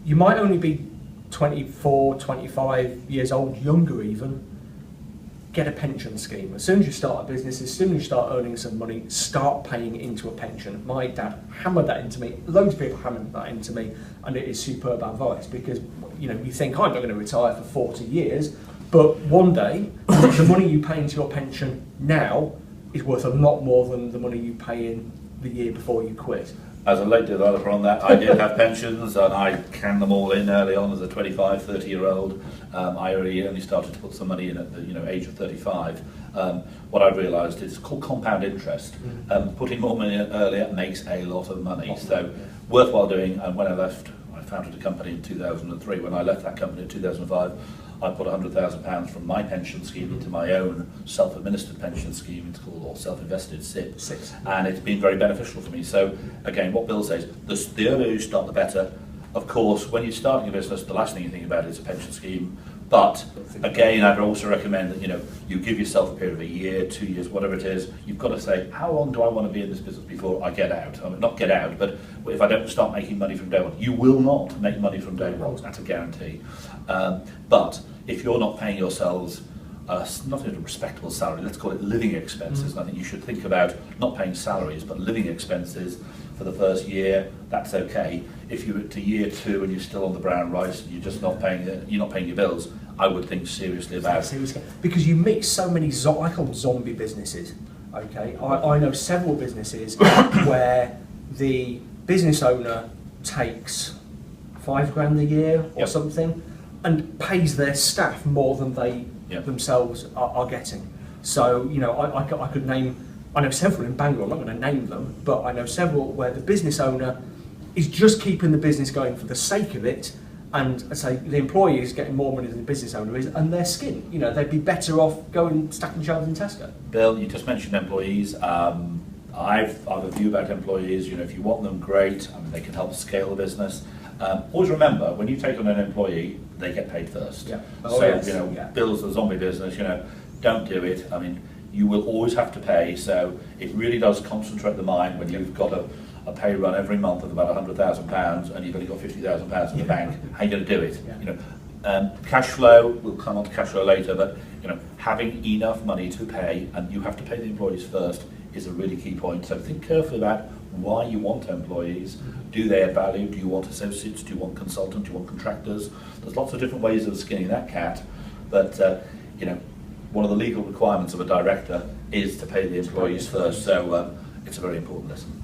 you might only be 24, 25 years old, younger even. Get a pension scheme. As soon as you start a business, as soon as you start earning some money, start paying into a pension. My dad hammered that into me. Loads of people hammered that into me, and it is superb advice because you think I'm not going to retire for 40 years, but one day the money you pay into your pension now is worth a lot more than the money you pay in the year before you quit. As a late developer on that, I did have pensions and I canned them all in early on as a 25, 30-year-old. I only started to put some money in at the age of 35. What I realised is called compound interest. Putting more money in earlier makes a lot of money. So worthwhile doing. And when I left, I founded a company in 2003. When I left that company in 2005, I put £100,000 from my pension scheme into my own self-administered pension scheme, it's called, or self-invested SIP, and it's been very beneficial for me. So again, what Bill says, the earlier you start, the better. Of course, when you're starting a business, the last thing you think about is a pension scheme. But again, I'd also recommend that you give yourself a period of a year, 2 years, whatever it is. You've got to say, how long do I want to be in this business before I get out? I mean, not get out, but if I don't start making money from day one, you will not make money from day one. That's a guarantee. But if you're not paying yourselves not a respectable salary, let's call it living expenses. I think you should think about not paying salaries, but living expenses for the first year. That's okay. If you're to year 2 and you're still on the brown rice, and you're just not paying your bills, I would think seriously about it. Because you meet so many, I call them zombie businesses. Okay, I know several businesses where the business owner takes £5,000 a year or something, and pays their staff more than they themselves are getting. So I could name. I know several in Bangor. I'm not going to name them, but I know several where the business owner is just keeping the business going for the sake of it, and I say the employee is getting more money than the business owner is, and their skin. They'd be better off going stacking shelves in Tesco. Bill, you just mentioned employees. I've a view about employees. If you want them, great. I mean, they can help scale the business. Always remember, when you take on an employee, they get paid first. Yeah. Bill's a zombie business. Don't do it. I mean, you will always have to pay. So it really does concentrate the mind when you've got a pay run every month of about £100,000 and you've only got £50,000 in the bank. How are you going to do it? Cash flow. We'll come on to cash flow later, but having enough money to pay, and you have to pay the employees first, is a really key point. So think carefully about why you want employees. Do they add value? Do you want associates? Do you want consultants? Do you want contractors? There's lots of different ways of skinning that cat, but one of the legal requirements of a director is to pay the employees first. So it's a very important lesson.